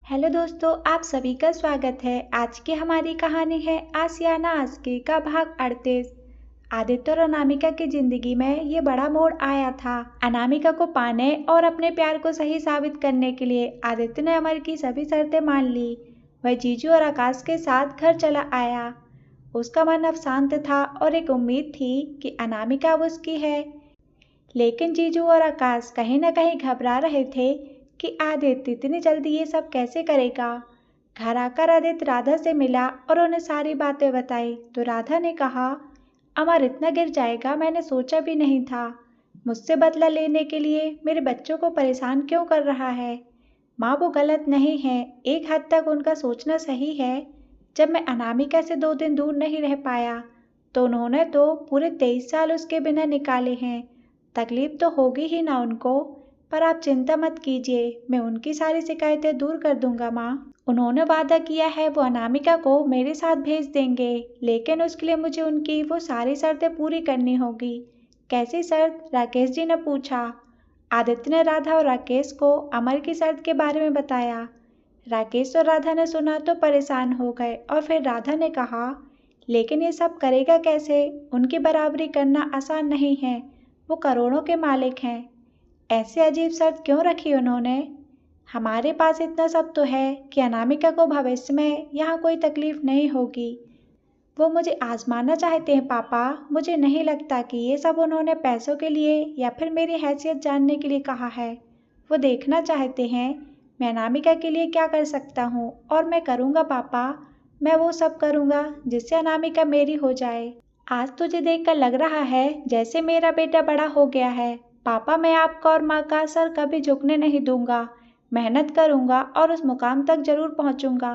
Hello दोस्तों, आप सभी का स्वागत है। आज की हमारी कहानी है आसियाना आस्की का भाग 38। आदित्य और अनामिका की जिंदगी में ये बड़ा मोड़ आया था। अनामिका को पाने और अपने प्यार को सही साबित करने के लिए आदित्य ने अमर की सभी शर्तें मान ली। वह जीजू और आकाश के साथ घर चला आया। उसका मन अब शांत था और एक उम्मीद थी कि अनामिका अब उसकी है। लेकिन जीजू और आकाश कहीं न कहीं घबरा रहे थे कि आदित्य इतनी जल्दी ये सब कैसे करेगा। घर आकर आदित्य राधा से मिला और उन्हें सारी बातें बताई तो राधा ने कहा, अमर इतना गिर जाएगा मैंने सोचा भी नहीं था। मुझसे बदला लेने के लिए मेरे बच्चों को परेशान क्यों कर रहा है। माँ वो गलत नहीं है, एक हद तक उनका सोचना सही है। जब मैं अनामिका से 2 दिन दूर नहीं रह पाया तो उन्होंने तो पूरे 23 साल उसके बिना निकाले हैं। तकलीफ तो होगी ही ना उनको, पर आप चिंता मत कीजिए, मैं उनकी सारी शिकायतें दूर कर दूंगा माँ। उन्होंने वादा किया है वो अनामिका को मेरे साथ भेज देंगे, लेकिन उसके लिए मुझे उनकी वो सारी शर्तें पूरी करनी होगी। कैसी शर्त? राकेश जी ने पूछा। आदित्य ने राधा और राकेश को अमर की शर्त के बारे में बताया। राकेश और राधा ने सुना तो परेशान हो गए और फिर राधा ने कहा, लेकिन ये सब करेगा कैसे? उनकी बराबरी करना आसान नहीं है, वो करोड़ों के मालिक हैं। ऐसी अजीब शर्त क्यों रखी उन्होंने? हमारे पास इतना सब तो है कि अनामिका को भविष्य में यहाँ कोई तकलीफ नहीं होगी। वो मुझे आजमाना चाहते हैं पापा। मुझे नहीं लगता कि ये सब उन्होंने पैसों के लिए या फिर मेरी हैसियत जानने के लिए कहा है। वो देखना चाहते हैं मैं अनामिका के लिए क्या कर सकता हूँ, और मैं करूँगा पापा। मैं वो सब करूँगा जिससे अनामिका मेरी हो जाए। आज तुझे देखकर लग रहा है जैसे मेरा बेटा बड़ा हो गया है। पापा, मैं आपका और माँ का सर कभी झुकने नहीं दूंगा। मेहनत करूँगा और उस मुकाम तक जरूर पहुँचूंगा।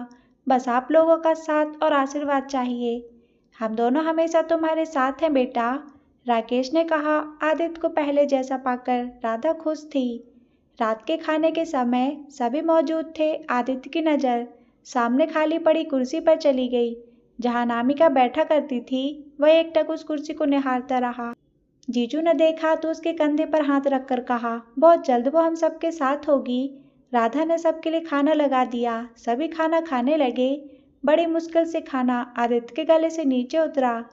बस आप लोगों का साथ और आशीर्वाद चाहिए। हम दोनों हमेशा तुम्हारे साथ हैं बेटा, राकेश ने कहा। आदित्य को पहले जैसा पाकर राधा खुश थी। रात के खाने के समय सभी मौजूद थे। आदित्य की नज़र सामने खाली पड़ी कुर्सी पर चली गई जहां अनामिका बैठा करती थी। वह एकटक उस कुर्सी को निहारता रहा। जीजू ने देखा तो उसके कंधे पर हाथ रखकर कहा, बहुत जल्द वो हम सबके साथ होगी। राधा ने सबके लिए खाना लगा दिया। सभी खाना खाने लगे। बड़ी मुश्किल से खाना आदित्य के गले से नीचे उतरा।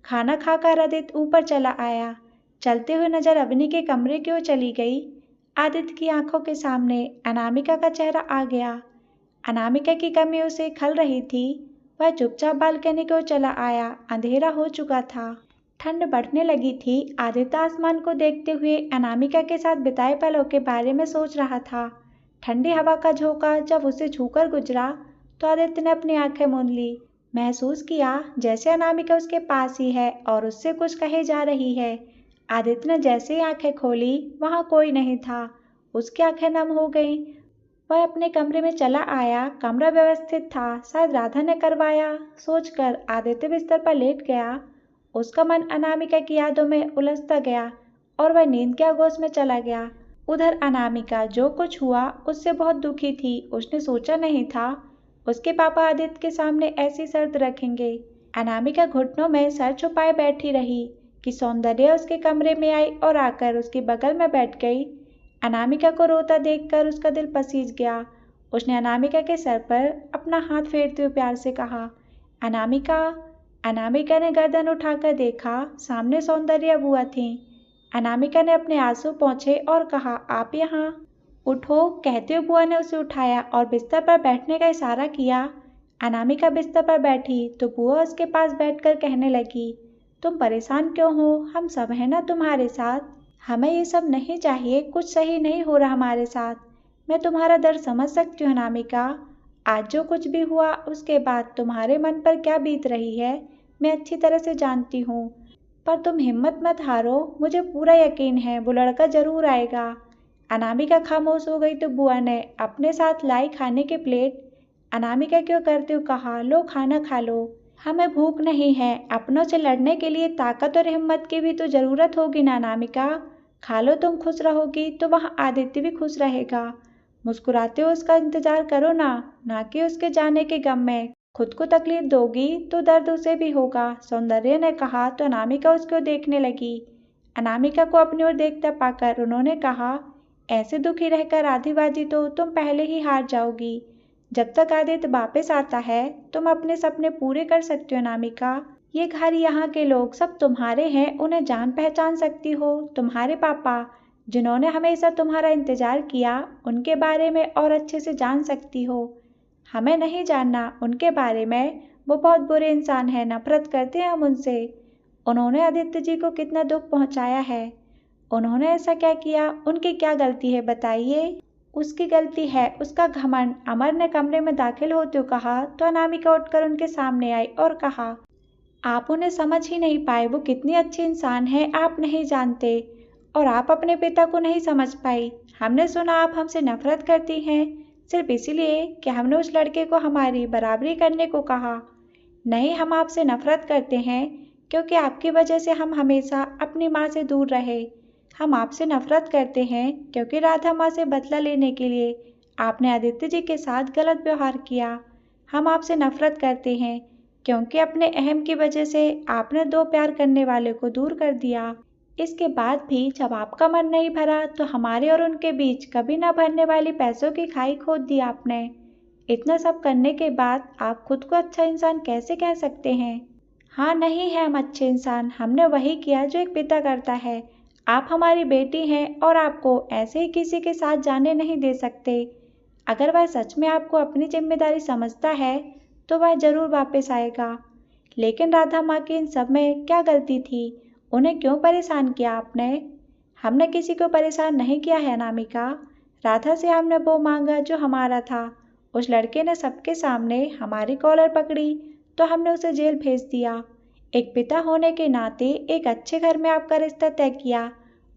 खाना खाकर आदित्य ऊपर चला आया। चलते हुए नजर अवनी के कमरे की ओर चली गई। आदित्य की आंखों के सामने अनामिका का चेहरा आ गया। अनामिका की कमी उसे खल रही थी। वह चुपचाप बालकनी की ओर चला आया। अंधेरा हो चुका था। ठंड बढ़ने लगी थी। आदित्य आसमान को देखते हुए अनामिका के साथ बिताए पलों के बारे में सोच रहा था। ठंडी हवा का झोंका जब उसे छूकर गुजरा तो आदित्य ने अपनी आंखें मूंद ली। महसूस किया जैसे अनामिका उसके पास ही है और उससे कुछ कहे जा रही है। आदित्य ने जैसे ही आंखें खोली वहां कोई नहीं था। उसकी आंखें नम हो गईं। वह अपने कमरे में चला आया। कमरा व्यवस्थित था, शायद राधा ने करवाया सोचकर आदित्य बिस्तर पर लेट गया। उसका मन अनामिका की यादों में उलझता गया और वह नींद के आगोश में चला गया। उधर अनामिका जो कुछ हुआ उससे बहुत दुखी थी। उसने सोचा नहीं था उसके पापा आदित्य के सामने ऐसी शर्त रखेंगे। अनामिका घुटनों में सर छुपाए बैठी रही कि सौंदर्य उसके कमरे में आई और आकर उसके बगल में बैठ गई। अनामिका को रोता देखकर उसका दिल पसीज गया। उसने अनामिका के सर पर अपना हाथ फेरते हुए प्यार से कहा, अनामिका। अनामिका ने गर्दन उठाकर देखा। सामने सौंदर्य बुआ थी। अनामिका ने अपने आंसू पोंछे और कहा, आप यहाँ? उठो, कहते हुए बुआ ने उसे उठाया और बिस्तर पर बैठने का इशारा किया। अनामिका बिस्तर पर बैठी तो बुआ उसके पास बैठकर कहने लगी, तुम परेशान क्यों हो? हम सब हैं ना तुम्हारे साथ। हमें ये सब नहीं चाहिए। कुछ सही नहीं हो रहा हमारे साथ। मैं तुम्हारा दर्द समझ सकती हूँ अनामिका। आज जो कुछ भी हुआ उसके बाद तुम्हारे मन पर क्या बीत रही है मैं अच्छी तरह से जानती हूँ। पर तुम हिम्मत मत हारो। मुझे पूरा यकीन है वो लड़का जरूर आएगा। अनामिका खामोश हो गई तो बुआ ने अपने साथ लाई खाने की प्लेट अनामिका क्यों करते हुए कहा, लो खाना खा लो। हमें भूख नहीं है। अपनों से लड़ने के लिए ताकत और हिम्मत की भी तो जरूरत होगी ना अनामिका। खा लो, तुम खुश रहोगी तो वहाँ आदित्य भी खुश रहेगा। मुस्कुराते हुए उसका इंतजार करो ना कि उसके जाने के गम में खुद को तकलीफ दोगी तो दर्द उसे भी होगा, सौंदर्य ने कहा तो अनामिका उसको देखने लगी। अनामिका को अपनी ओर देखता पाकर उन्होंने कहा, ऐसे दुखी रहकर आधी बाजी तो तुम पहले ही हार जाओगी। जब तक आदित्य वापस आता है तुम अपने सपने पूरे कर सकती हो अनामिका। ये घर, यहाँ के लोग सब तुम्हारे हैं, उन्हें जान पहचान सकती हो। तुम्हारे पापा जिन्होंने हमेशा तुम्हारा इंतजार किया, उनके बारे में और अच्छे से जान सकती हो। हमें नहीं जानना उनके बारे में, वो बहुत बुरे इंसान हैं, नफरत करते हैं हम उनसे। उन्होंने आदित्य जी को कितना दुख पहुंचाया है। उन्होंने ऐसा क्या किया, उनकी क्या गलती है बताइए। उसकी गलती है उसका घमंड। अमर ने कमरे में दाखिल होते हुए कहा तो अनामिका उठकर उनके सामने आई और कहा, आप उन्हें समझ ही नहीं पाए, वो कितनी अच्छी इंसान है आप नहीं जानते। और आप अपने पिता को नहीं समझ पाई। हमने सुना आप हमसे नफरत करती हैं, सिर्फ इसीलिए कि हमने उस लड़के को हमारी बराबरी करने को कहा। नहीं, हम आपसे नफरत करते हैं क्योंकि आपकी वजह से हम हमेशा अपनी माँ से दूर रहे। हम आपसे नफरत करते हैं क्योंकि राधा माँ से बदला लेने के लिए आपने आदित्य जी के साथ गलत व्यवहार किया। हम आपसे नफरत करते हैं क्योंकि अपने अहम की वजह से आपने दो प्यार करने वाले को दूर कर दिया। इसके बाद भी जब आपका मन नहीं भरा तो हमारे और उनके बीच कभी न भरने वाली पैसों की खाई खोद दी आपने। इतना सब करने के बाद आप खुद को अच्छा इंसान कैसे कह सकते हैं? हाँ, नहीं है हम अच्छे इंसान, हमने वही किया जो एक पिता करता है। आप हमारी बेटी हैं और आपको ऐसे ही किसी के साथ जाने नहीं दे सकते। अगर वह सच में आपको अपनी जिम्मेदारी समझता है तो वह जरूर वापस आएगा। लेकिन राधा माँ की इन सब में क्या गलती थी? उन्हें क्यों परेशान किया आपने? हमने किसी को परेशान नहीं किया है अनामिका। राधा से हमने वो मांगा जो हमारा था। उस लड़के ने सबके सामने हमारी कॉलर पकड़ी तो हमने उसे जेल भेज दिया। एक पिता होने के नाते एक अच्छे घर में आपका रिश्ता तय किया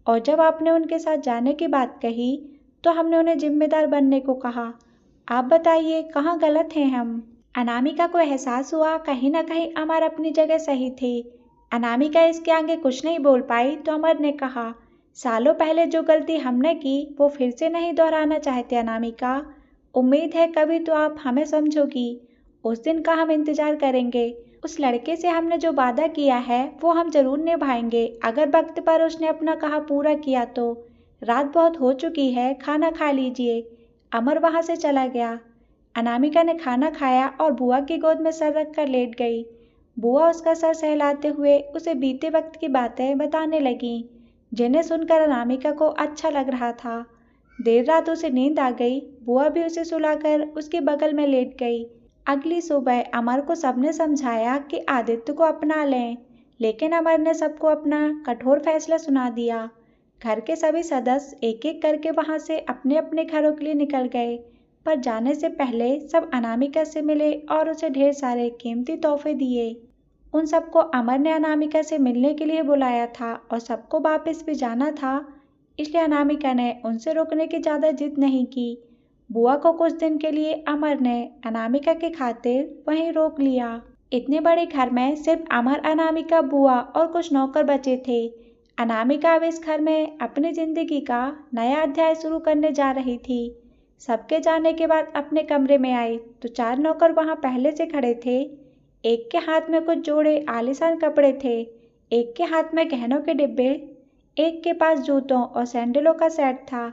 और जब आपने उनके साथ जाने की बात कही तो हमने उन्हें जिम्मेदार बनने को कहा। आप बताइए कहाँ गलत हैं हम? अनामिका को एहसास हुआ कहीं न कहीं अमर अपनी जगह सही थे। अनामिका इसके आगे कुछ नहीं बोल पाई तो अमर ने कहा, सालों पहले जो गलती हमने की वो फिर से नहीं दोहराना चाहते अनामिका। उम्मीद है कभी तो आप हमें समझोगी। उस दिन का हम इंतजार करेंगे। उस लड़के से हमने जो वादा किया है वो हम जरूर निभाएंगे, अगर वक्त पर उसने अपना कहा पूरा किया तो। रात बहुत हो चुकी है, खाना खा लीजिए। अमर वहां से चला गया। अनामिका ने खाना खाया और बुआ की गोद में सर रख कर लेट गई। बुआ उसका सर सहलाते हुए उसे बीते वक्त की बातें बताने लगीं, जिन्हें सुनकर अनामिका को अच्छा लग रहा था। देर रात उसे नींद आ गई। बुआ भी उसे सुलाकर उसके बगल में लेट गई। अगली सुबह अमर को सबने समझाया कि आदित्य को अपना लें, लेकिन अमर ने सबको अपना कठोर फैसला सुना दिया। घर के सभी सदस्य एक एक करके वहां से अपने अपने घरों के लिए निकल गए, पर जाने से पहले सब अनामिका से मिले और उसे ढेर सारे कीमती तोहफे दिए। उन सबको अमर ने अनामिका से मिलने के लिए बुलाया था और सबको वापस भी जाना था, इसलिए अनामिका ने उनसे रुकने की ज़्यादा जिद नहीं की। बुआ को कुछ दिन के लिए अमर ने अनामिका के खातिर वहीं रोक लिया। इतने बड़े घर में सिर्फ अमर, अनामिका, बुआ और कुछ नौकर बचे थे। अनामिका अब इस घर में अपनी जिंदगी का नया अध्याय शुरू करने जा रही थी। सबके जाने के बाद अपने कमरे में आई तो 4 नौकर वहां पहले से खड़े थे। एक के हाथ में कुछ जोड़े आलीशान कपड़े थे, एक के हाथ में गहनों के डिब्बे, एक के पास जूतों और सैंडलों का सेट था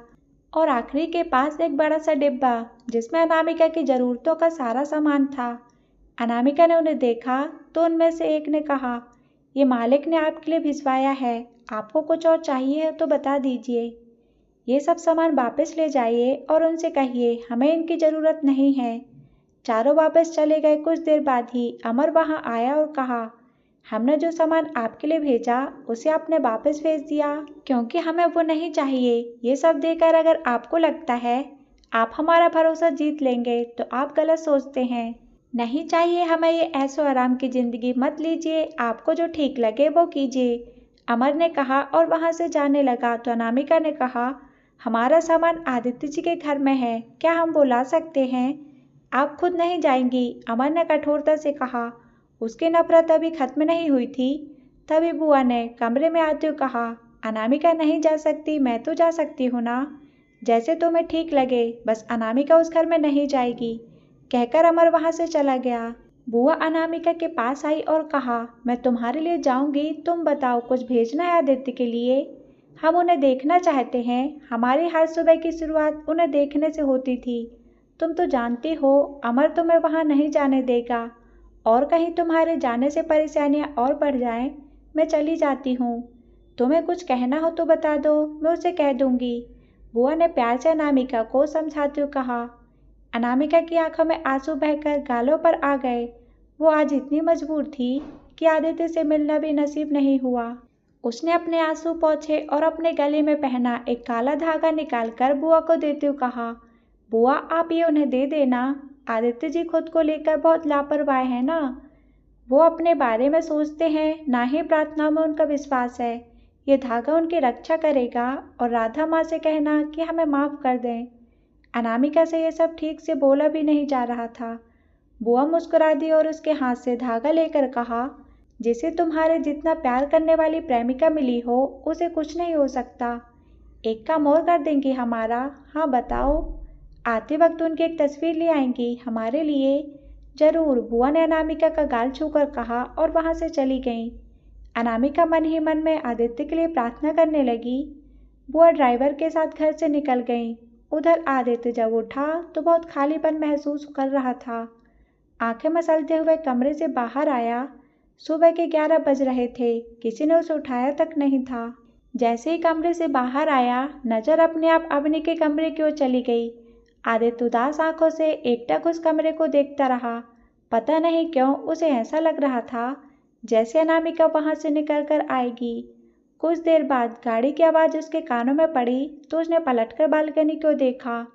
और आखिरी के पास एक बड़ा सा डिब्बा जिसमें अनामिका की जरूरतों का सारा सामान था। अनामिका ने उन्हें देखा तो उनमें से एक ने कहा, ये मालिक ने आपके लिए भिजवाया है, आपको कुछ और चाहिए तो बता दीजिए। ये सब सामान वापस ले जाइए और उनसे कहिए हमें इनकी ज़रूरत नहीं है। चारों वापस चले गए। कुछ देर बाद ही अमर वहां आया और कहा, हमने जो सामान आपके लिए भेजा उसे आपने वापस भेज दिया क्योंकि हमें वो नहीं चाहिए। ये सब देकर अगर आपको लगता है आप हमारा भरोसा जीत लेंगे तो आप गलत सोचते हैं। नहीं चाहिए हमें ये ऐशो आराम की ज़िंदगी, मत लीजिए, आपको जो ठीक लगे वो कीजिए, अमर ने कहा और वहां से जाने लगा तो अनामिका ने कहा, हमारा सामान आदित्य जी के घर में है, क्या हम वो ला सकते हैं? आप खुद नहीं जाएंगी, अमर ने कठोरता से कहा। उसकी नफरत अभी खत्म नहीं हुई थी। तभी बुआ ने कमरे में आते हुए कहा, अनामिका नहीं जा सकती, मैं तो जा सकती हूँ ना, जैसे तुम्हें ठीक लगे, बस अनामिका उस घर में नहीं जाएगी, कहकर अमर वहां से चला गया। बुआ अनामिका के पास आई और कहा, मैं तुम्हारे लिए जाऊंगी, तुम बताओ कुछ भेजना है आदित्य के लिए? हम उन्हें देखना चाहते हैं, हमारी हर सुबह की शुरुआत उन्हें देखने से होती थी। तुम तो जानती हो अमर तुम्हें वहाँ नहीं जाने देगा, और कहीं तुम्हारे जाने से परेशानियाँ और बढ़ जाएं। मैं चली जाती हूँ। तुम्हें कुछ कहना हो तो बता दो, मैं उसे कह दूंगी। बुआ ने प्यार से अनामिका को समझाते हुए कहा। अनामिका की आंखों में आंसू बहकर गालों पर आ गए। वो आज इतनी मजबूर थी कि आदित्य से मिलना भी नसीब नहीं हुआ। उसने अपने आंसू पोंछे और अपने गले में पहना एक काला धागा निकालकर बुआ को देते हुए कहा, बुआ आप ये उन्हें दे देना। आदित्य जी खुद को लेकर बहुत लापरवाह है ना। वो अपने बारे में सोचते हैं, ना ही प्रार्थना में उनका विश्वास है। ये धागा उनकी रक्षा करेगा। और राधा माँ से कहना कि हमें माफ़ कर दें। अनामिका से ये सब ठीक से बोला भी नहीं जा रहा था। बुआ मुस्कुरा दी और उसके हाथ से धागा लेकर कहा, जिसे तुम्हारे जितना प्यार करने वाली प्रेमिका मिली हो उसे कुछ नहीं हो सकता। एक काम और कर देंगी हमारा। हाँ बताओ। आते वक्त उनकी एक तस्वीर ले आएंगी हमारे लिए। जरूर, बुआ ने अनामिका का गाल छूकर कहा और वहां से चली गई। अनामिका मन ही मन में आदित्य के लिए प्रार्थना करने लगी। बुआ ड्राइवर के साथ घर से निकल गई। उधर आदित्य जब उठा तो बहुत खालीपन महसूस कर रहा था। आंखें मसलते हुए कमरे से बाहर आया। सुबह के 11 बज रहे थे। किसी ने उसे उठाया तक नहीं था। जैसे ही कमरे से बाहर आया, नजर अपने आप अवनी के कमरे की ओर चली गई। आदित्य उदास आंखों से एकटक उस कमरे को देखता रहा। पता नहीं क्यों उसे ऐसा लग रहा था जैसे अनामिका वहां से निकल कर आएगी। कुछ देर बाद गाड़ी की आवाज़ उसके कानों में पड़ी तो उसने पलटकर बालकनी को देखा।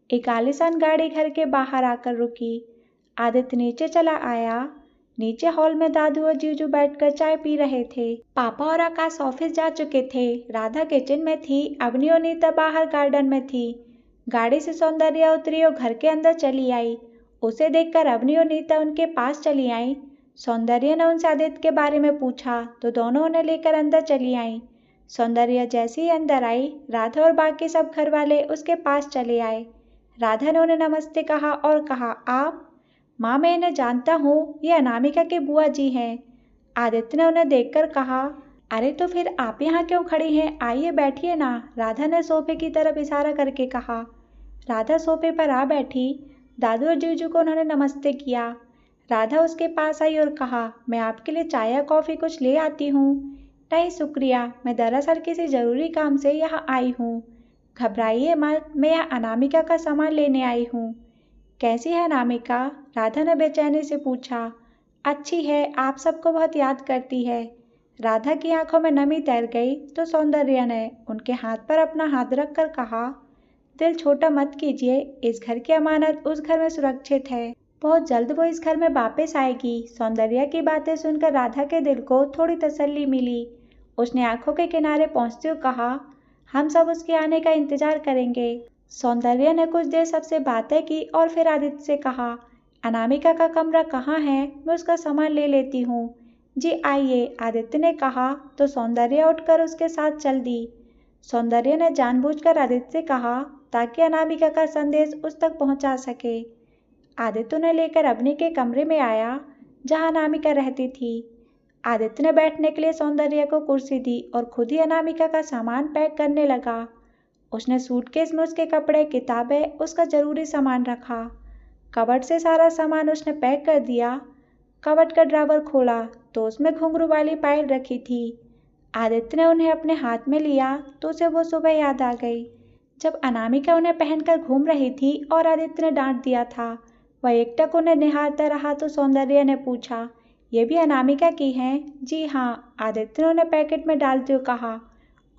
एक आलीशान गाड़ी घर के बाहर आकर रुकी। आदित्य नीचे चला आया। नीचे हॉल में दादू और जीजू बैठकर चाय पी रहे थे। पापा और आकाश ऑफिस जा चुके थे। राधा किचन में थी। अवनी और नीता बाहर गार्डन में थी। गाड़ी से सौंदर्या उतरी और घर के अंदर चली आई। उसे देखकर अवनी और नीता उनके पास चली आई। सौंदर्या ने उनसे आदित्य के बारे में पूछा तो दोनों उन्हें लेकर अंदर चली आई। सौंदर्या जैसे ही अंदर आई, राधा और बाकी सब घर वाले उसके पास चले आए। राधा ने उन्हें नमस्ते कहा और कहा, आप? माँ, मैं इन्हें जानता हूँ, ये अनामिका के बुआ जी हैं। आदित्य ने उन्हें देखकर कहा, अरे तो फिर आप यहाँ क्यों खड़ी हैं? आइए बैठिए ना। राधा ने सोफे की तरफ इशारा करके कहा। राधा सोफे पर आ बैठी। दादू और जीजू को उन्होंने नमस्ते किया। राधा उसके पास आई और कहा, मैं आपके लिए चाय या कॉफ़ी कुछ ले आती हूँ। नहीं शुक्रिया, मैं दरअसल किसी ज़रूरी काम से यहाँ आई हूँ। घबराइए मत, मैं यहाँ अनामिका का सामान लेने आई हूँ। कैसी है अनामिका? राधा ने बेचैनी से पूछा। अच्छी है, आप सबको बहुत याद करती है। राधा की आंखों में नमी तैर गई तो सौंदर्या ने उनके हाथ पर अपना हाथ रखकर कहा, दिल छोटा मत कीजिए, इस घर की अमानत उस घर में सुरक्षित है। बहुत जल्द वो इस घर में वापस आएगी। सौंदर्या की बातें सुनकर राधा के दिल को थोड़ी तसल्ली मिली। उसने आंखों के किनारे पहुंचते हुए कहा, हम सब उसके आने का इंतजार करेंगे। सौंदर्या ने कुछ देर सबसे बातें की और फिर आदित्य से कहा, अनामिका का कमरा कहाँ है? मैं उसका सामान ले लेती हूँ। जी आइए, आदित्य ने कहा तो सौंदर्या उठकर उसके साथ चल दी। सौंदर्या ने जानबूझकर आदित्य से कहा ताकि अनामिका का संदेश उस तक पहुंचा सके। आदित्य उन्हें लेकर अवनी के कमरे में आया जहां अनामिका रहती थी। आदित्य ने बैठने के लिए सौंदर्या को कुर्सी दी और खुद ही अनामिका का सामान पैक करने लगा। उसने सूटकेस में उसके कपड़े, किताबें, उसका जरूरी सामान रखा। कबर्ड से सारा सामान उसने पैक कर दिया। कबर्ड का ड्रावर खोला तो उसमें घुंघरू वाली पायल रखी थी। आदित्य ने उन्हें अपने हाथ में लिया तो उसे वो सुबह याद आ गई जब अनामिका उन्हें पहनकर घूम रही थी और आदित्य ने डांट दिया था। वह एकटक उन्हें निहारता रहा तो सौंदर्या ने पूछा, ये भी अनामिका की हैं? जी हाँ, आदित्य ने उन्हें पैकेट में डालते हुए कहा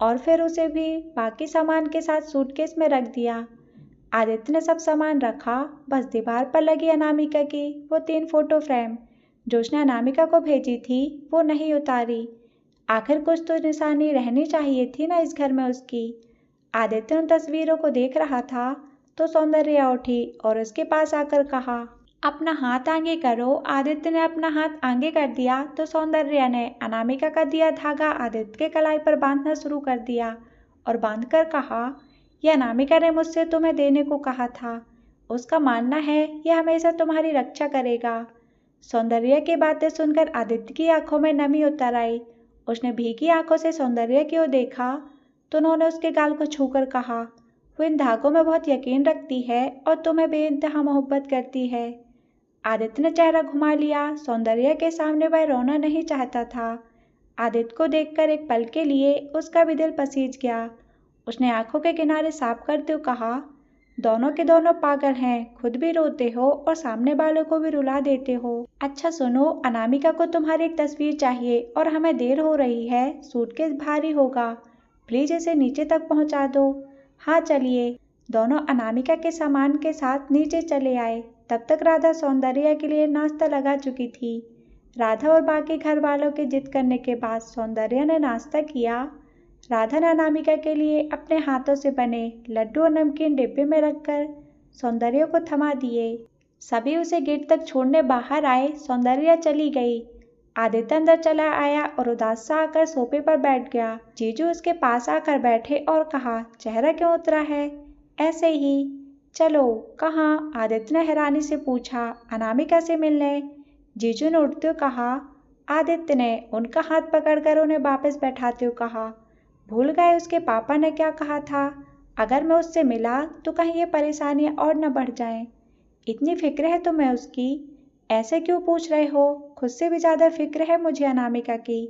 और फिर उसे भी बाकी सामान के साथ सूटकेस में रख दिया। आदित्य ने सब सामान रखा, बस दीवार पर लगी अनामिका की वो 3 फोटो फ्रेम जो उसने अनामिका को भेजी थी वो नहीं उतारी। आखिर कुछ तो निशानी रहनी चाहिए थी ना इस घर में उसकी। आदित्य उन तस्वीरों को देख रहा था तो सौंदर्या उठी और उसके पास आकर कहा, अपना हाथ आगे करो। आदित्य ने अपना हाथ आगे कर दिया तो सौंदर्या ने अनामिका का दिया धागा आदित्य के कलाई पर बांधना शुरू कर दिया और बांधकर कहा, यह अनामिका ने मुझसे तुम्हें देने को कहा था। उसका मानना है यह हमेशा तुम्हारी रक्षा करेगा। सौंदर्या की बातें सुनकर आदित्य की आंखों में नमी उतर आई। उसने भीगी आंखों से सौंदर्या की ओर देखा तो उन्होंने उसके गाल को छूकर कहा, वो इन धागों में बहुत यकीन रखती है और तुम्हें बेइंतहा मोहब्बत करती है। आदित्य ने चेहरा घुमा लिया। सौंदर्या के सामने वह रोना नहीं चाहता था। आदित्य को देखकर एक पल के लिए उसका भी दिल पसीज गया। उसने आंखों के किनारे साफ करते हुए कहा, दोनों के दोनों पागल हैं, खुद भी रोते हो और सामने वालों को भी रुला देते हो। अच्छा सुनो, अनामिका को तुम्हारी एक तस्वीर चाहिए और हमें देर हो रही है, सूटकेस भारी होगा, प्लीज इसे नीचे तक पहुंचा दो। हाँ चलिए। दोनों अनामिका के सामान के साथ नीचे चले आए। तब तक राधा सौंदर्या के लिए नाश्ता लगा चुकी थी। राधा और बाकी घर वालों के जिद करने के बाद सौंदर्या ने नाश्ता किया। राधा ने अनामिका के लिए अपने हाथों से बने लड्डू और नमकीन डिब्बे में रखकर सौंदर्या को थमा दिए। सभी उसे गेट तक छोड़ने बाहर आए। सौंदर्या चली गई। आदित्य अंदर चला आया और उदास सा आकर सोफे पर बैठ गया। जीजू उसके पास आकर बैठे और कहा, चेहरा क्यों उतरा है? ऐसे ही। चलो। कहाँ? आदित्य ने हैरानी से पूछा। अनामिका से मिलने। जीजू ने उठते हुए कहा। आदित्य ने उनका हाथ पकड़कर उन्हें वापस बैठाते हुए कहा, भूल गए उसके पापा ने क्या कहा था? अगर मैं उससे मिला तो कहीं ये परेशानियां और न बढ़ जाएं। इतनी फिक्र है तुम्हें उसकी? ऐसे क्यों पूछ रहे हो? खुद से भी ज़्यादा फिक्र है मुझे अनामिका की।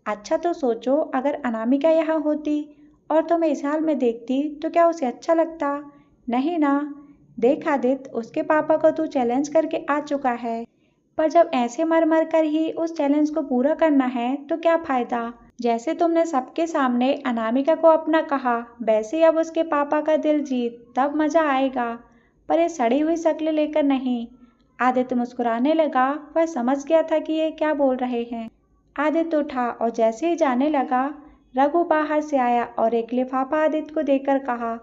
अच्छा तो सोचो, अगर अनामिका यहाँ होती और तुम्हें इस हाल में देखती तो क्या उसे अच्छा लगता? नहीं ना। देख आदित्य, उसके पापा को तू चैलेंज करके आ चुका है, पर जब ऐसे मर मर कर ही उस चैलेंज को पूरा करना है तो क्या फ़ायदा? जैसे तुमने सबके सामने अनामिका को अपना कहा, वैसे ही अब उसके पापा का दिल जीत, तब मज़ा आएगा, पर ये सड़ी हुई शक्ल लेकर नहीं। आदित्य मुस्कुराने लगा। वह समझ गया था कि ये क्या बोल रहे हैं। आदित्य उठा और जैसे ही जाने लगा, रघु बाहर से आया और एक लिफाफा आदित्य को देकर कहा,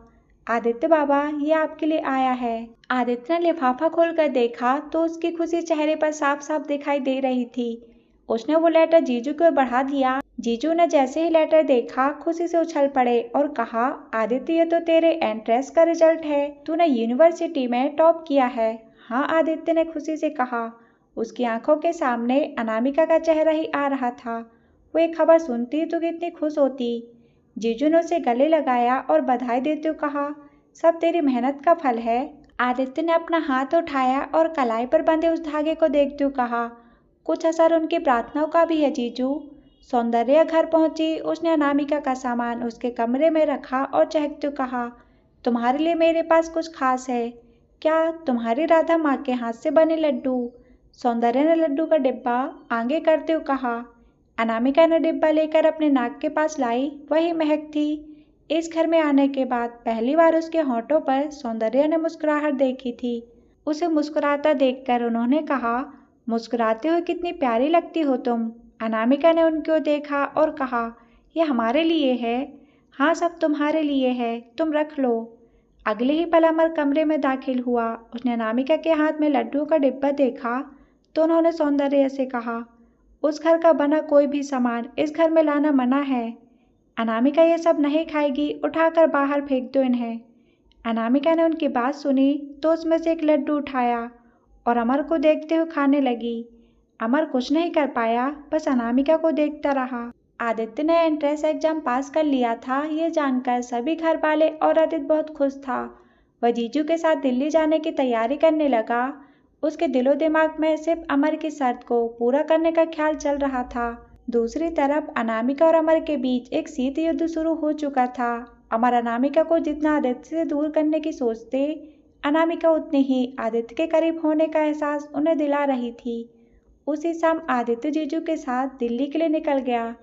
आदित्य बाबा, ये आपके लिए आया है। आदित्य ने लिफाफा खोलकर देखा तो उसकी खुशी चेहरे पर साफ साफ दिखाई दे रही थी। उसने वो लेटर जीजू को बढ़ा दिया। जीजू ने जैसे ही लेटर देखा, खुशी से उछल पड़े और कहा, आदित्य, ये तो तेरे एंट्रेंस का रिजल्ट है, तूने यूनिवर्सिटी में टॉप किया है। हाँ, आदित्य ने खुशी से कहा। उसकी आंखों के सामने अनामिका का चेहरा ही आ रहा था। वो एक खबर सुनती तो कितनी खुश होती। जीजू ने उसे गले लगाया और बधाई देते हुए कहा, सब तेरी मेहनत का फल है। आदित्य ने अपना हाथ उठाया और कलाई पर बंधे उस धागे को देखते हुए कहा, कुछ असर उनकी प्रार्थनाओं का भी है जीजू। सौंदर्या घर पहुंची। उसने अनामिका का सामान उसके कमरे में रखा और चहकते हुए कहा, तुम्हारे लिए मेरे पास कुछ खास है। क्या? तुम्हारी राधा माँ के हाथ से बने लड्डू। सौंदर्या ने लड्डू का डिब्बा आगे करते हुए कहा। अनामिका ने डिब्बा लेकर अपने नाक के पास लाई। वही महक थी। इस घर में आने के बाद पहली बार उसके होंठों पर सौंदर्या ने मुस्कुराहट देखी थी। उसे मुस्कुराता देखकर उन्होंने कहा, मुस्कुराते हुए कितनी प्यारी लगती हो तुम। अनामिका ने उनकी ओर देखा और कहा, यह हमारे लिए है। हाँ, सब तुम्हारे लिए है, तुम रख लो। अगले ही पल अमर कमरे में दाखिल हुआ। उसने अनामिका के हाथ में लड्डू का डिब्बा देखा तो उन्होंने सौंदर्या से कहा, उस घर का बना कोई भी सामान इस घर में लाना मना है। अनामिका ये सब नहीं खाएगी, उठाकर बाहर फेंक दो इन्हें। अनामिका ने उनकी बात सुनी तो उसमें से एक लड्डू उठाया और अमर को देखते हुए खाने लगी। अमर कुछ नहीं कर पाया, बस अनामिका को देखता रहा। आदित्य ने एंट्रेंस एग्जाम पास कर लिया था। ये जानकर सभी घर वाले और आदित्य बहुत खुश था। वह जीजू के साथ दिल्ली जाने की तैयारी करने लगा। उसके दिलो दिमाग में सिर्फ अमर की शर्त को पूरा करने का ख्याल चल रहा था। दूसरी तरफ अनामिका और अमर के बीच एक शीत युद्ध शुरू हो चुका था। अमर अनामिका को जितना आदित्य से दूर करने की सोचते, अनामिका उतनी ही आदित्य के करीब होने का एहसास उन्हें दिला रही थी। उसी शाम आदित्य जीजू के साथ दिल्ली के लिए निकल गया।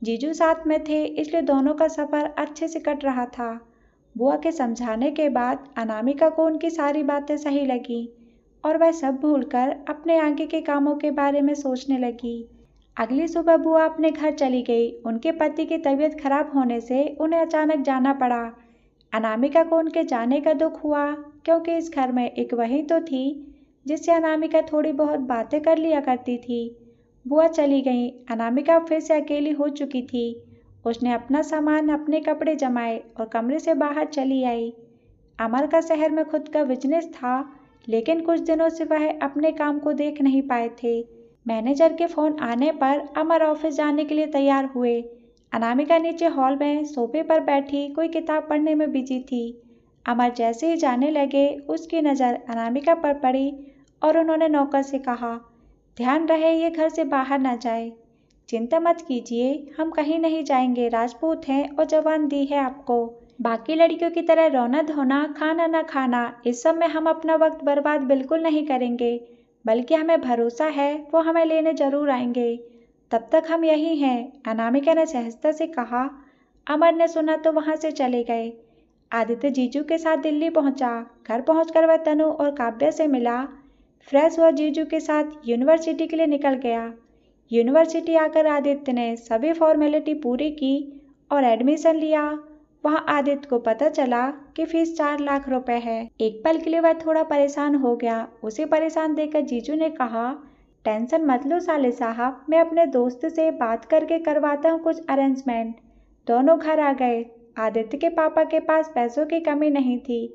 जीजू साथ में थे, इसलिए दोनों का सफ़र अच्छे से कट रहा था। बुआ के समझाने के बाद अनामिका को उनकी सारी बातें सही लगी और वह सब भूलकर अपने आगे के कामों के बारे में सोचने लगी। अगली सुबह बुआ अपने घर चली गई। उनके पति की तबीयत खराब होने से उन्हें अचानक जाना पड़ा। अनामिका को उनके जाने का दुख हुआ, क्योंकि इस घर में एक वही तो थी जिससे अनामिका थोड़ी बहुत बातें कर लिया करती थी। बुआ चली गई। अनामिका फिर से अकेली हो चुकी थी। उसने अपना सामान, अपने कपड़े जमाए और कमरे से बाहर चली आई। अमर का शहर में खुद का बिजनेस था, लेकिन कुछ दिनों से वह अपने काम को देख नहीं पाए थे। मैनेजर के फ़ोन आने पर अमर ऑफिस जाने के लिए तैयार हुए। अनामिका नीचे हॉल में सोफे पर बैठी कोई किताब पढ़ने में बिजी थी। अमर जैसे ही जाने लगे उसकी नज़र अनामिका पर पड़ी और उन्होंने नौकर से कहा, ध्यान रहे ये घर से बाहर ना जाए। चिंता मत कीजिए, हम कहीं नहीं जाएंगे, राजपूत हैं और जवान दी है आपको। बाकी लड़कियों की तरह रोना धोना, खाना ना खाना, इस सब में हम अपना वक्त बर्बाद बिल्कुल नहीं करेंगे, बल्कि हमें भरोसा है वो हमें लेने जरूर आएंगे। तब तक हम यही हैं, अनामिका ने सहजता से कहा। अमर ने सुना तो वहां से चले गए। आदित्य जीजू के साथ दिल्ली पहुंचा। घर पहुंचकर वह तनु और काव्या से मिला। फ्रेश हुआ जीजू के साथ यूनिवर्सिटी के लिए निकल गया। यूनिवर्सिटी आकर आदित्य ने सभी फॉर्मेलिटी पूरी की और एडमिशन लिया। वहां आदित्य को पता चला कि फीस 4 लाख रुपए है। एक पल के लिए वह थोड़ा परेशान हो गया। उसे परेशान देखकर जीजू ने कहा, टेंशन मत लो साले साहब, मैं अपने दोस्त से बात करके करवाता हूँ कुछ अरेंजमेंट। दोनों घर आ गए। आदित्य के पापा के पास पैसों की कमी नहीं थी।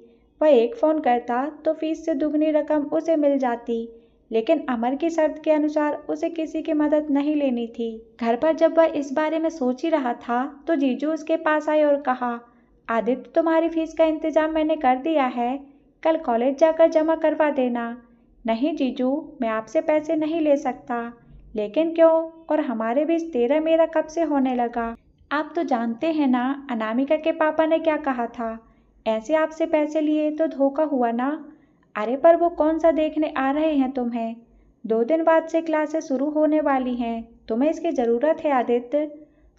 वह एक फ़ोन करता तो फीस से दुगनी रकम उसे मिल जाती, लेकिन अमर की शर्त के अनुसार उसे किसी की मदद नहीं लेनी थी। घर पर जब वह इस बारे में सोच ही रहा था तो जीजू उसके पास आए और कहा, आदित्य तुम्हारी फीस का इंतजाम मैंने कर दिया है, कल कॉलेज जाकर जमा करवा देना। नहीं जीजू, मैं आपसे पैसे नहीं ले सकता। लेकिन क्यों? और हमारे बीच तेरा मेरा कब से होने लगा? आप तो जानते हैं ना अनामिका के पापा ने क्या कहा था। ऐसे आपसे पैसे लिए तो धोखा हुआ ना। अरे पर वो कौन सा देखने आ रहे हैं तुम्हें? 2 दिन बाद से क्लासेस शुरू होने वाली हैं। तुम्हें इसकी ज़रूरत है आदित्य।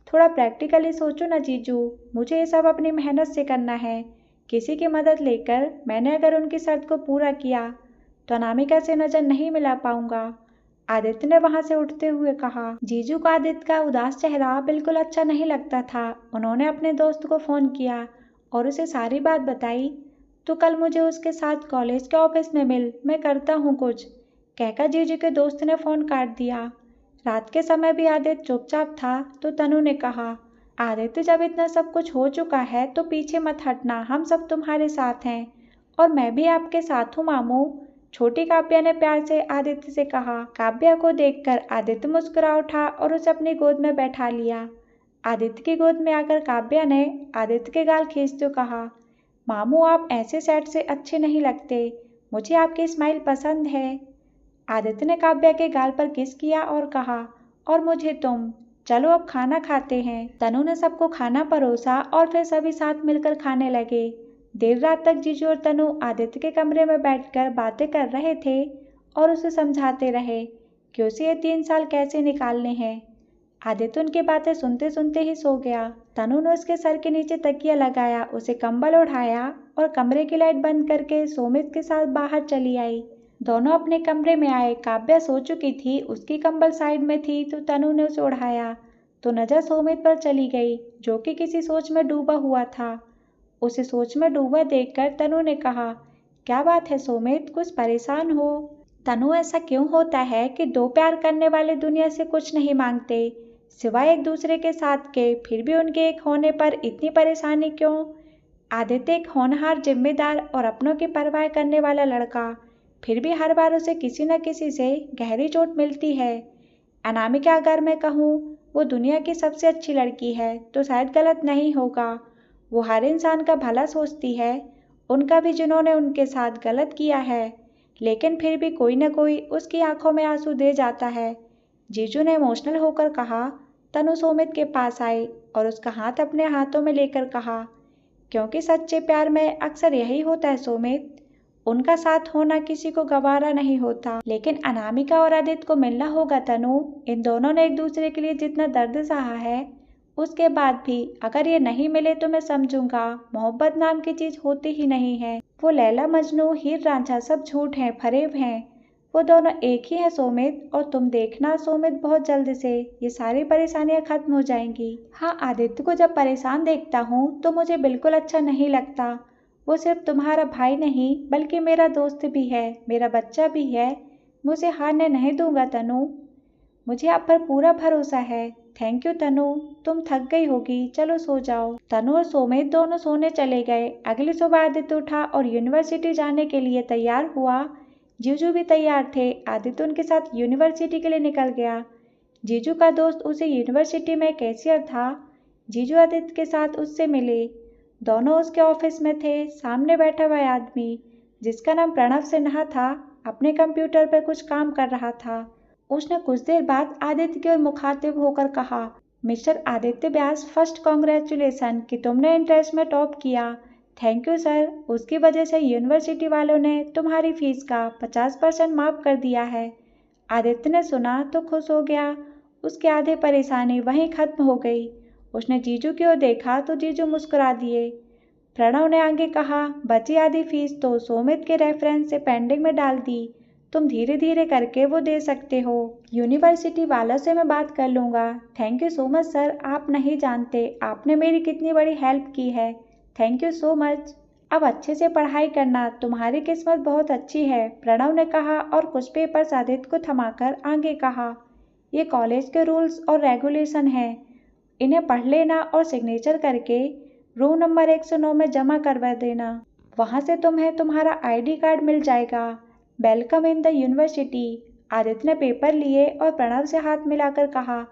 थोड़ा प्रैक्टिकली सोचो ना जीजू, मुझे ये सब अपनी मेहनत से करना है। किसी की मदद लेकर मैंने अगर उनकी शर्त को पूरा किया तो अनामिका से नज़र नहीं मिला पाऊंगा। आदित्य ने वहां से उठते हुए कहा। जीजू को आदित्य का उदास चेहरा बिल्कुल अच्छा नहीं लगता था। उन्होंने अपने दोस्त को फ़ोन किया और उसे सारी बात बताई। तो कल मुझे उसके साथ कॉलेज के ऑफिस में मिल, मैं करता हूँ कुछ, कहकर जीजू के दोस्त ने फ़ोन काट दिया। रात के समय भी आदित्य चुपचाप था तो तनु ने कहा, आदित्य जब इतना सब कुछ हो चुका है तो पीछे मत हटना, हम सब तुम्हारे साथ हैं और मैं भी आपके साथ हूँ मामू। छोटी काव्या ने प्यार से आदित्य से कहा। काव्या को देखकर आदित्य मुस्कुरा उठा और उसे अपनी गोद में बैठा लिया। आदित्य की गोद में आकर काव्या ने आदित्य के गाल खींचते कहा, मामू आप ऐसे सेट से अच्छे नहीं लगते, मुझे आपकी स्माइल पसंद है। आदित्य ने काव्या के गाल पर किस किया और कहा, और मुझे तुम। चलो अब खाना खाते हैं। तनु ने सबको खाना परोसा और फिर सभी साथ मिलकर खाने लगे। देर रात तक जीजू और तनु आदित्य के कमरे में बैठकर बातें कर रहे थे और उसे समझाते रहे कि उसे ये 3 साल कैसे निकालने हैं। आदित्य उनकी बातें सुनते सुनते ही सो गया। तनु ने उसके सर के नीचे तकिया लगाया, उसे कंबल ओढ़ाया और कमरे की लाइट बंद करके सोमित के साथ बाहर चली आई। दोनों अपने कमरे में आए। काव्या सो चुकी थी, उसकी कंबल साइड में थी तो तनु ने उसे ओढ़ाया तो नजर सोमित पर चली गई जो कि किसी सोच में डूबा हुआ था। उसे सोच में डूबा देखकर तनु ने कहा, क्या बात है सोमित, कुछ परेशान हो? तनु, ऐसा क्यों होता है कि 2 प्यार करने वाले दुनिया से कुछ नहीं मांगते सिवाय एक दूसरे के साथ के, फिर भी उनके एक होने पर इतनी परेशानी क्यों? आदित्य एक होनहार, जिम्मेदार और अपनों की परवाह करने वाला लड़का, फिर भी हर बार उसे किसी न किसी से गहरी चोट मिलती है। अनामिका, अगर मैं कहूँ वो दुनिया की सबसे अच्छी लड़की है तो शायद गलत नहीं होगा। वो हर इंसान का भला सोचती है, उनका भी जिन्होंने उनके साथ गलत किया है, लेकिन फिर भी कोई न कोई उसकी आंखों में आंसू दे जाता है। जीजू ने इमोशनल होकर कहा। तनु सोमित के पास आई और उसका हाथ अपने हाथों में लेकर कहा, क्योंकि सच्चे प्यार में अक्सर यही होता है सोमित, उनका साथ होना किसी को गवारा नहीं होता। लेकिन अनामिका और आदित्य को मिलना होगा तनु। इन दोनों ने एक दूसरे के लिए जितना दर्द सहा है, उसके बाद भी अगर ये नहीं मिले तो मैं समझूंगा मोहब्बत नाम की चीज होती ही नहीं है। वो लैला मजनू, हीर रांझा सब झूठ हैं, फरेब हैं। वो दोनों एक ही हैं सोमित, और तुम देखना सोमित, बहुत जल्द से ये सारी परेशानियां खत्म हो जाएंगी। हाँ, आदित्य को जब परेशान देखता हूँ तो मुझे बिल्कुल अच्छा नहीं लगता। वो सिर्फ तुम्हारा भाई नहीं बल्कि मेरा दोस्त भी है, मेरा बच्चा भी है। मैं उसे हारने नहीं दूंगा तनु। मुझे आप पर पूरा भरोसा है। थैंक यू तनु, तुम थक गई होगी, चलो सो जाओ। तनु और सोमित दोनों सोने चले गए। अगली सुबह आदित्य उठा और यूनिवर्सिटी जाने के लिए तैयार हुआ। जीजू भी तैयार थे। आदित्य उनके साथ यूनिवर्सिटी के लिए निकल गया। जीजू का दोस्त उसे यूनिवर्सिटी में कैशियर था। जीजू आदित्य के साथ उससे मिले। दोनों उसके ऑफिस में थे। सामने बैठा हुआ आदमी, जिसका नाम प्रणव सिन्हा था, अपने कंप्यूटर पर कुछ काम कर रहा था। उसने कुछ देर बाद आदित्य की ओर मुखातिब होकर कहा, मिस्टर आदित्य व्यास, फर्स्ट कॉन्ग्रेचुलेसन कि तुमने इंट्रेंस में टॉप किया। थैंक यू सर, उसकी वजह से यूनिवर्सिटी वालों ने तुम्हारी फीस का 50% माफ़ कर दिया है। आदित्य ने सुना तो खुश हो गया। उसकी आधी परेशानी वहीं खत्म हो गई। उसने जीजू की ओर देखा तो जीजू मुस्कुरा दिए। प्रणव ने आगे कहा, बची आधी फीस तो सोमित के रेफरेंस से पेंडिंग में डाल दी। तुम धीरे धीरे करके वो दे सकते हो। यूनिवर्सिटी वालों से मैं बात कर लूँगा। Thank you so much sir, आप नहीं जानते आपने मेरी कितनी बड़ी हेल्प की है। Thank you so much. अब अच्छे से पढ़ाई करना, तुम्हारी किस्मत बहुत अच्छी है, प्रणव ने कहा और कुछ पेपर्स आदित्य को थमाकर आगे कहा, ये कॉलेज के रूल्स और रेगुलेशन हैं, इन्हें पढ़ लेना और सिग्नेचर करके रूम नंबर 109 में जमा करवा देना। वहाँ से तुम्हें तुम्हारा आईडी कार्ड मिल जाएगा। Welcome in the university. Aditya ने पेपर लिए और प्रणव से हाथ मिलाकर कहा,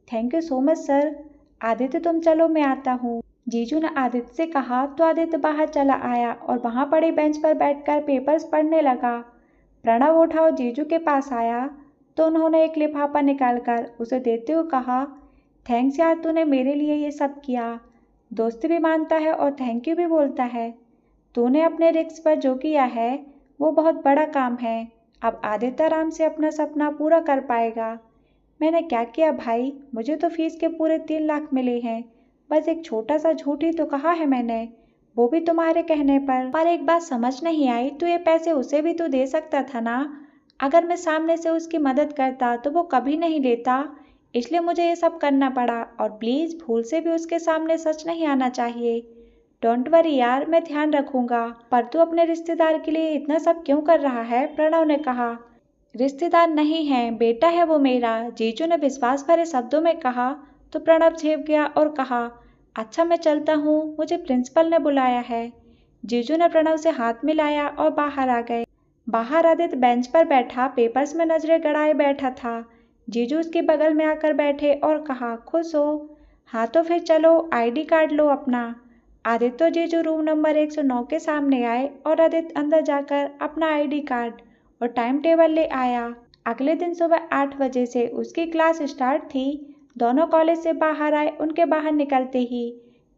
thank you so much sir. Aditya तुम चलो, मैं आता हूँ। जीजू ने आदित्य से कहा तो आदित्य बाहर चला आया और वहाँ पड़ी बेंच पर बैठकर पेपर्स पढ़ने लगा। प्रणव उठा और जीजू के पास आया तो उन्होंने एक लिफाफा निकालकर उसे देते हुए कहा, थैंक्स यार, तूने मेरे लिए ये सब किया। दोस्ती भी मानता है और थैंक यू भी बोलता है। तूने अपने रिस्क पर जो किया है वो बहुत बड़ा काम है। अब आदित्य आराम से अपना सपना पूरा कर पाएगा। मैंने क्या किया भाई, मुझे तो फीस के पूरे 3 लाख मिले हैं। बस एक छोटा सा झूठ ही तो कहा है मैंने, वो भी तुम्हारे कहने पर एक बात समझ नहीं आई, तो ये पैसे उसे भी तो दे सकता था ना। अगर मैं सामने से उसकी मदद करता तो वो कभी नहीं लेता, इसलिए मुझे ये सब करना पड़ा। और प्लीज़ भूल से भी उसके सामने सच नहीं आना चाहिए। डोंट वरी यार, मैं ध्यान रखूंगा। पर तू अपने रिश्तेदार के लिए इतना सब क्यों कर रहा है, प्रणव ने कहा। रिश्तेदार नहीं है, बेटा है वो मेरा, जीजू ने विश्वास भरे शब्दों में कहा तो प्रणव झेप गया और कहा, अच्छा मैं चलता हूँ, मुझे प्रिंसिपल ने बुलाया है। जीजू ने प्रणव से हाथ मिलाया और बाहर आ गए। बाहर आदित्य बेंच पर बैठा पेपर्स में नजरें गड़ाए बैठा था। जीजू उसके बगल में आकर बैठे और कहा, खुश हो? हाँ तो फिर चलो, आईडी कार्ड लो अपना। आदित्य और जीजू रूम नंबर 109 के सामने आए और आदित्य अंदर जाकर अपना आईडी कार्ड और टाइम टेबल ले आया। अगले दिन सुबह 8 बजे से उसकी क्लास स्टार्ट थी। दोनों कॉलेज से बाहर आए। उनके बाहर निकलते ही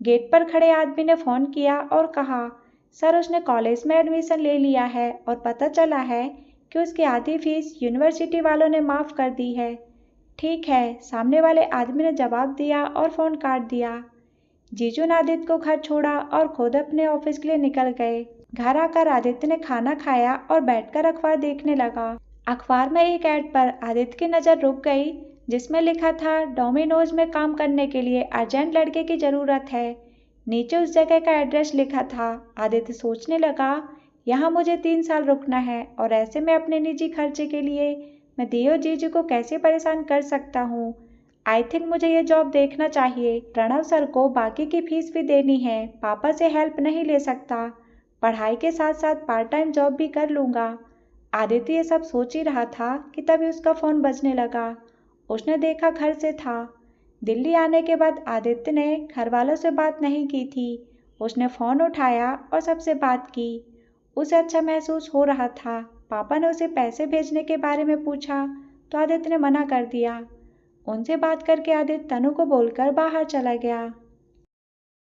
गेट पर खड़े आदमी ने फ़ोन किया और कहा, सर उसने कॉलेज में एडमिशन ले लिया है और पता चला है कि उसकी आधी फीस यूनिवर्सिटी वालों ने माफ़ कर दी है। ठीक है, सामने वाले आदमी ने जवाब दिया और फ़ोन काट दिया। जीजू ने आदित्य को घर छोड़ा और खुद अपने ऑफिस के लिए निकल गए। घर आकर आदित्य ने खाना खाया और बैठकर अखबार देखने लगा। अखबार में एक ऐड पर आदित्य की नज़र रुक गई, जिसमें लिखा था, डोमिनोज में काम करने के लिए अर्जेंट लड़के की ज़रूरत है। नीचे उस जगह का एड्रेस लिखा था। आदित्य सोचने लगा, यहाँ मुझे 3 साल रुकना है और ऐसे में अपने निजी खर्चे के लिए मैं दियो जीजू को कैसे परेशान कर सकता हूँ। आई थिंक मुझे ये जॉब देखना चाहिए। प्रणव सर को बाकी की फीस भी देनी है, पापा से हेल्प नहीं ले सकता। पढ़ाई के साथ साथ पार्ट टाइम जॉब भी कर लूँगा। आदित्य ये सब सोच ही रहा था कि तभी उसका फ़ोन बजने लगा। उसने देखा घर से था। दिल्ली आने के बाद आदित्य ने घर वालों से बात नहीं की थी। उसने फ़ोन उठाया और सबसे बात की। उसे अच्छा महसूस हो रहा था। पापा ने उसे पैसे भेजने के बारे में पूछा तो आदित्य ने मना कर दिया। उनसे बात करके आदित्य तनु को बोलकर बाहर चला गया।